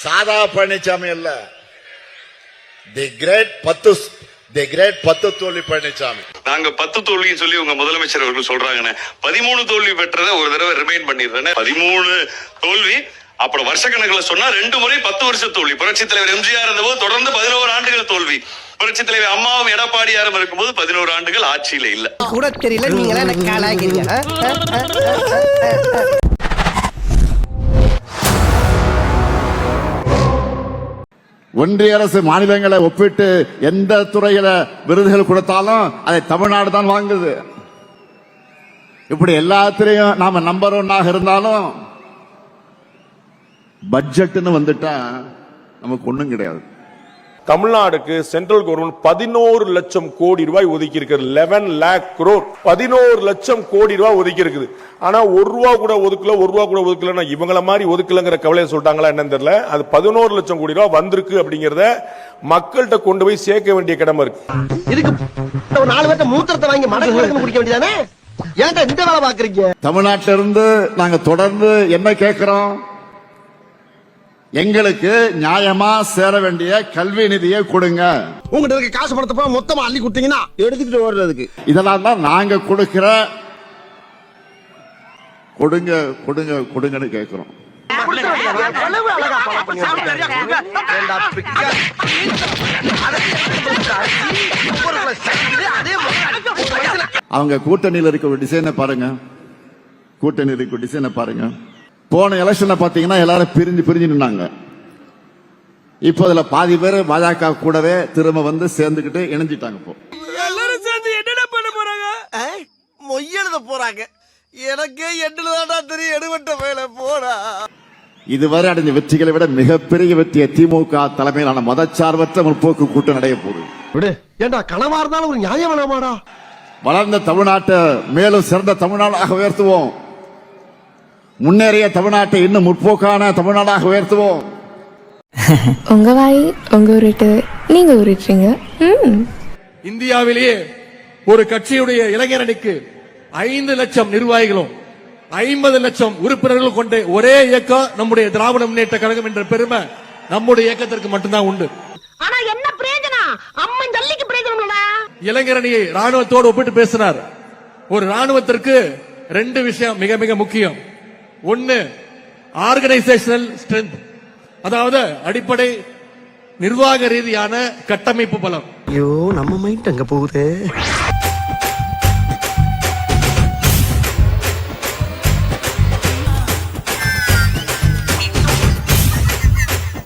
சாதா பழனிசாமி அல்ல, தி கிரேட் 10 தோல்வி பழனிசாமி. நாங்க 10 தோல்வின்னு சொல்லி உங்க முதலமைச்சர் அவர்கள் சொல்றாங்கன்னு 13 தோல்வி பெற்றதை ஒரு தடவை ரிமைண்ட் பண்ணிடுறேன். 13 தோல்வி. அப்புறம் வருஷக்கணக்கில் சொன்னா 2 முறை 10 வருஷ தோல்வி. புரட்சி தலைவர் எம்ஜிஆர் இருந்தபோது தொடர்ந்து 11 ஆண்டுகள் தோல்வி. புரட்சி தலைவர் அம்மாவும் எடப்பாடியாரும் இருக்கும்போது 11 ஆண்டுகள் ஆட்சியில இல்ல. கூட தெரியல, நீங்களே எனக்கு காலாகிறீங்க. ஒன்றிய அரசு மாநிலங்களை ஒப்பிட்டு எந்த துறையில விருதுகள் கொடுத்தாலும் அதை தமிழ்நாடு தான் வாங்குது. இப்படி எல்லாத்திலையும் நாம நம்பர் 1 இருந்தாலும் பட்ஜெட்னு வந்துட்டா நமக்கு ஒண்ணும் கிடையாது. தமிழ்நாடுக்கு சென்ட்ரல் கவர்மெண்ட் 11 லட்சம் கோடி ரூபாய் ஒதுக்கி இருக்கிறது. 11 lakh crore 11 லட்சம் கோடி ரூபாய் ஒதுக்கி இருக்குது. ஆனா ஒரு ரூபா கூட ஒதுக்கல இவங்கள மாதிரி ஒதுக்கலங்கிற கவலையை சொல்லிட்டாங்களா என்னன்னு தெரியல. அது 11 லட்சம் கோடி ரூபாய் வந்திருக்கு அப்படிங்கறத மக்கள்கிட்ட கொண்டு போய் சேர்க்க வேண்டிய கடமை இருக்கு. இதுக்கு ஒரு 4 பேர்த்த மூத்திரத்தை வாங்கி மடக்கு குடிக்க வேண்டியதானே? ஏன்டா இந்த வேலை பாக்குறீங்க? தமிழ்நாட்டில இருந்து நாங்க தொடர்ந்து என்ன கேட்கிறோம்? எங்களுக்கு நியாயமா சேர வேண்டிய கல்வி நிதியை கொடுங்க. உங்ககிட்ட இருக்க காசு பணத்தை மொத்தமா அள்ளி கொடுத்தீங்கன்னா எடுத்துக்கிட்டு ஓடுறதுக்கு. இதெல்லாம் தான் நாங்க கொடுக்கிற கொடுங்கன்னு கேட்கிறோம். அவங்க கூட்டணியில் இருக்க டிசைனை பாருங்க. போன எலெக்ஷன்ல பாத்தீங்கன்னா எல்லாரும் பிரிஞ்சு நின்னாங்க. இப்போ அதுல பாதி பேர் பாஜக கூடவே திரும்ப வந்து சேர்ந்துகிட்டு இணைஞ்சிட்டாங்க. இப்போ எல்லாரும் சேர்ந்து என்ன பண்ண போறாங்க? மொய்யெழுத போறாங்க. எனக்கே எண்ணுலதான் தெரியும். எடுவட்ட வேலை போடா. இதுவரை அடைஞ்ச வெற்றிகளை விட மிகப்பெரிய வெற்றியை திமுக தலைமையிலான மதச்சார்பற்ற முற்போக்கு கூட்டம் நடைய போகுது. ஏண்டா கனவா இருந்தாலும் ஒரு நியாயம் வேணாமாடா? வளர்ந்த தமிழ்நாட்டை மேலும் சிறந்த தமிழ்நாடாக உயர்த்துவோம். முன்னேறிய தமிழ்நாட்டை இன்னும் முற்போக்கான தமிழ்நாடாக உயர்த்துவோம். உங்க வாய் உங்க உருட்டு, நீங்க உருட்டுறீங்க. இந்தியாவிலேயே ஒரு கட்சியுடைய இளைஞரணிக்கு 5 லட்சம் நிர்வாகிகளும் 50 லட்சம் உறுப்பினர்கள் கொண்ட ஒரே இயக்கம் நம்முடைய திராவிட முன்னேற்ற கழகம் என்ற பெருமை நம்முடைய இயக்கத்திற்கு மட்டும்தான் உண்டு. ஆனா என்ன பிரயோஜனம்? அம்மன் ஜல்லிக்கு பிரயோஜனம். இளைஞரணியை ராணுவத்தோடு ஒப்பிட்டு பேசினார். ஒரு ராணுவத்திற்கு 2 விஷயம் மிக மிக முக்கியம். ஒன்னு ஆர்கனைசேஷனல் ஸ்ட்ரென்த், அதாவது அடிப்படை நிர்வாக ரீதியான கட்டமைப்பு பலம். ஐயோ நம்ம மைண்ட் அங்க போகுது.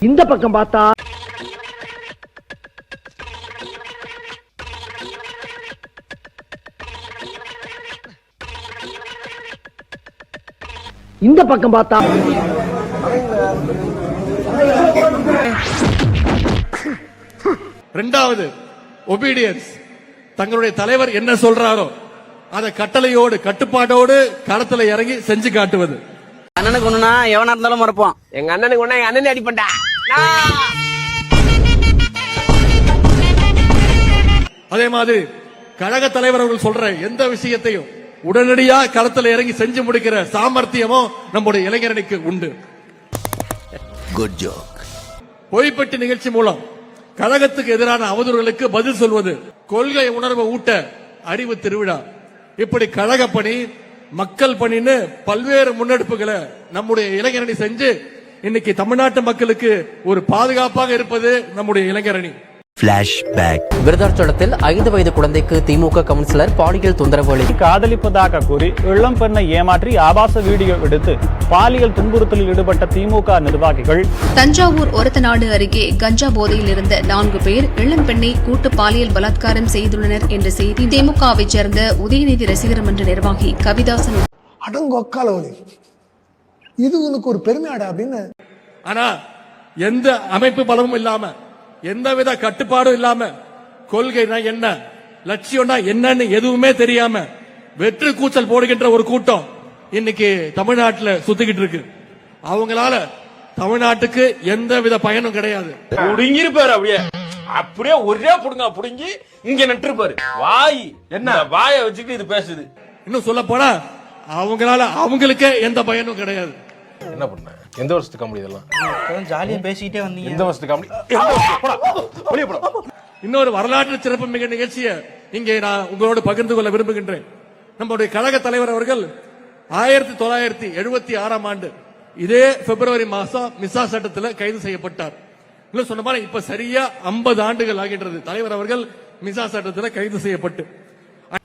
இந்த பக்கம் பார்த்தா இந்த பக்கம் பார்த்தா இரண்டாவது ஒபீடியன்ஸ். தங்களுடைய தலைவர் என்ன சொல்றாரோ அதை கட்டளையோடு கட்டுப்பாட்டோடு களத்துல இறங்கி செஞ்சு காட்டுவது. அண்ணனுக்கு ஒண்ணுனா எவனா இருந்தாலும் மறப்போம். எங்க அண்ணனுக்கு ஒண்ணா எங்க அண்ணன் அடிப்பண்டா. அதே மாதிரி கழக தலைவர் அவர்கள் சொல்ற எந்த விஷயத்தையும் உடனடியா களத்துல இறங்கி செஞ்சு முடிக்கிற சாமர்த்தியமும் நம்முடைய இளைஞரணிக்கு உண்டு. Good joke. பொய்ப்பட்டி நிகழ்ச்சி மூலம் கழகத்துக்கு எதிரான அவதூறுகளுக்கு பதில் சொல்வது, கொள்கை உணர்வை ஊட்ட அறிவு திருவிழா, இப்படி கழக பணி மக்கள் பணின்னு பல்வேறு முன்னெடுப்புகளை நம்முடைய இளைஞரணி செஞ்சு இன்னைக்கு தமிழ்நாட்டு மக்களுக்கு ஒரு பாதுகாப்பாக இருப்பது நம்முடைய இளைஞரணி. விருதாச்சலத்தில் 5 வயது குழந்தைக்கு திமுக கவுன்சிலர் பாலியல் தொந்தரவு காதலிப்பதாக கூறி இளம் பெண்ணை ஏமாற்றி ஆபாச வீடியோ எடுத்து பாலியல் துன்புறுத்தலில் ஈடுபட்ட திமுக நிர்வாகிகள். தஞ்சாவூர் ஒரத்தநாடு அருகே கஞ்சா போதையில் இருந்த 4 பேர் இளம் பெண்ணை கூட்டு பாலியல் பலாத்காரம் செய்துள்ளனர் என்ற செய்தி திமுகவை சேர்ந்த உதயநிதி ரசிகர் மன்ற நிர்வாகி கவிதாசன். அடங்கொக்காலவலி, இது உனக்கு ஒரு பெருமையாடா அப்படின்னு. ஆனா எந்த அமைப்பு பலமும் இல்லாம, எந்தவித கட்டுப்பாடும் இல்லாம, கொள்கைனா என்ன, லட்சியம்னா என்னன்னு எதுவுமே தெரியாம வெற்று கூச்சல் போடுகின்ற ஒரு கூட்டம் இன்னைக்கு தமிழ்நாட்டில் சுத்திக்கிட்டு இருக்கு. அவங்களால தமிழ்நாட்டுக்கு எந்த வித பயனும் கிடையாது. புடுங்கிருப்பாரு அப்படியே ஒரே புடுங்க புடுங்கி இங்க நட்டுருப்பாரு. வாய் என்ன வாயை வச்சுக்கிட்டு இது பேசுது. இன்னும் சொல்ல போனா அவங்களால அவங்களுக்கே எந்த பயனும் கிடையாது. என்ன பண்ண எந்த வருஷத்துக்கு காமெடி இதெல்லாம்? ஜாலியா பேசிக்கிட்டே வந்தீங்க. எந்த வருஷத்துக்கு காமெடி? எந்த வருஷத்துக்கு? போடா, வெளிய போடா. இன்னொரு வரலாற்று சிறப்பு மிக நிகழ்ச்சியை இங்கே நான் உங்களோடு பகிர்ந்து கொள்ள விரும்புகின்றேன். நம்முடைய கழக தலைவர் அவர்கள் 1976 ஆண்டு இதே பிப்ரவரி மாசம் மிசா சட்டத்தில் கைது செய்யப்பட்டார். இன்னும் சொன்ன மாதிரி இப்ப சரியா 50 ஆண்டுகள் ஆகின்றது தலைவர் அவர்கள் மிசா சட்டத்தில் கைது செய்யப்பட்டு.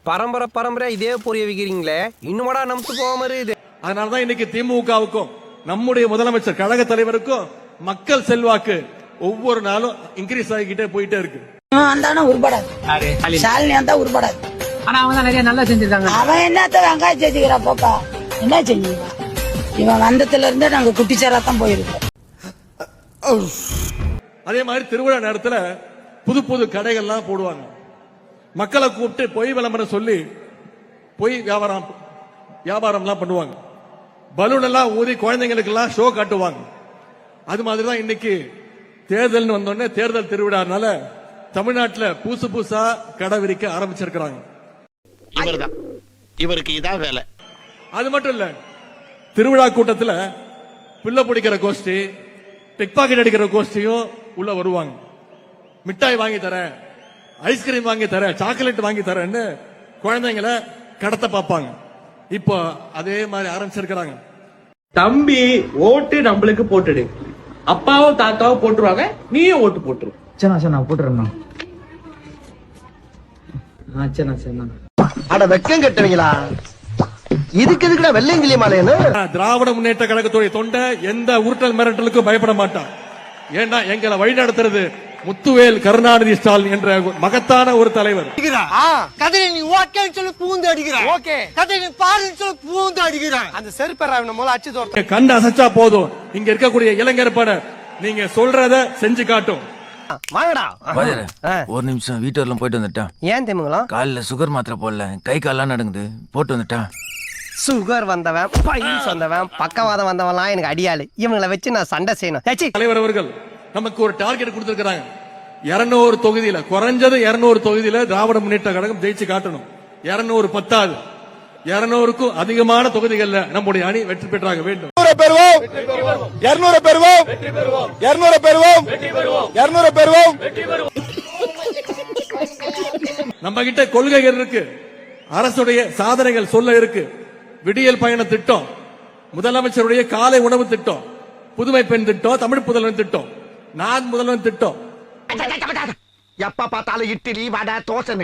பரம்பரை இதே புரிய வைக்கிறீங்களே, இன்னுமடா நமக்கு போகாம இருக்குது. அதனாலதான் இன்னைக்கு திமுகவுக்கும் நம்முடைய முதலமைச்சர் கழக தலைவருக்கும் மக்கள் செல்வாக்கு ஒவ்வொரு நாளும் இன்க்ரீஸ் ஆகிக்கிட்டே போயிட்டே இருக்கு. உருப்படாது. ஆனா அவங்க தான் நிறைய நல்லா செஞ்சிருக்காங்க. அவன் என்னத்த வெங்காயம் செஞ்சுக்கிறான் பாப்பா, என்ன செஞ்சுக்கிறான்? இவன் வந்ததுல இருந்தே நாங்க குட்டிச்சாராத்தான் போயிருக்கோம். அதே மாதிரி திருவிழா நேரத்துல புது புது கடைகள்லாம் போடுவாங்க. மக்களை கூப்பிட்டு பொய் விளம்பரம் சொல்லி பொய் வியாபாரம்லாம் பண்ணுவாங்க. பலூன் எல்லாம் ஊதி குழந்தைங்களுக்கு எல்லாம் ஷோ காட்டுவாங்க. அது மாதிரி தான் இன்னைக்கு தேர்தல் வந்தோடனே தேர்தல் திருவிழானால தமிழ்நாட்டில் புதுசா கடை விரிக்க ஆரம்பிச்சிருக்கிறாங்க. இவருக்கு இதான் வேலை. அது மட்டும் இல்ல, திருவிழா கூட்டத்தில் பிள்ளை பிடிக்கிற கோஷ்டி, பிக் பாக்கெட் அடிக்கிற கோஷ்டியும் உள்ள வருவாங்க. மிட்டாய் வாங்கி தரேன், ஐஸ்கிரீம் வாங்கி தரேன், சாக்லேட் வாங்கி தரேன்னு குழந்தைங்களை கடத்த பார்ப்பாங்க. இப்போ அதே மாதிரி ஆரம்பிச்சிருக்கிறாங்க. தம்பி ஓட்டு நம்மளுக்கு போட்டுடு, அப்பாவும் தாத்தாவும் போட்டுருவாங்க, நீயும் ஓட்டு போட்டுரு. நான் போட்டுறேன். அட வெக்கம் கட்டுவீங்களா? இதுக்கு எதுக்குடா வெள்ளையங்கிலி மாலைன்னு? திராவிட முன்னேற்ற கழகத்துடைய தொண்டை எந்த உருட்டல் மிரட்டலுக்கும் பயப்பட மாட்டான். ஏன்னா எங்களை வழிநடத்துறது முத்துவேல் கருணாநிதி ஸ்டாலின் என்ற மகத்தான ஒரு தலைவர். கதை நீ ஓகேன்னு சொல்லி பூந்து அடிக்கிறான். ஓகே கதை நீ பாருன்னு சொல்லி பூந்து அடிக்கிறான். அந்த செருப்பராவின மூலம் அச்சு தோர்த்த கண்டு அசைச்சா போதும், இங்க இருக்கக்கூடிய இளைஞர் பட நீங்க சொல்றத செஞ்சு காட்டும். வாங்கடா. ஒரு நிமிஷம் வீட்டு வரலாம் போயிட்டு வந்துட்டான். ஏன் தெரியுங்களா? காலில் சுகர் மாத்திரை போடல, கை கால்லாம் நடங்குது, போட்டு வந்துட்டான். சுகர் வந்தவன், பைல்ஸ் வந்தவன், பக்கவாதம் வந்தவன்லாம் எனக்கு அடியாளு. இவங்களை வச்சு நான் சண்டை செய்யணும். தலைவர் அவர்கள் நமக்கு ஒரு டார்கெட் கொடுத்திருக்கிறாங்க. 200 தொகுதியில, குறைஞ்சது 200 தொகுதியில திராவிட முன்னேற்ற கழகம் ஜெயிச்சு காட்டணும். 200 பத்தாது, 200க்கும் அதிகமான தொகுதிகள்ல நம்முடைய அணி வெற்றி பெற்றாக வேண்டும். நம்ம கிட்ட கொள்கைகள் இருக்கு, அரசுடைய சாதனைகள் சொல்ல இருக்கு. விடியல் பயண திட்டம், முதலமைச்சருடைய காலை உணவு திட்டம், புதுமை பெண் திட்டம், தமிழ் புதல்வன் திட்டம், நான் முதல்வன் திட்டம். எப்ப பார்த்தாலும் இட்லி வடை தோசை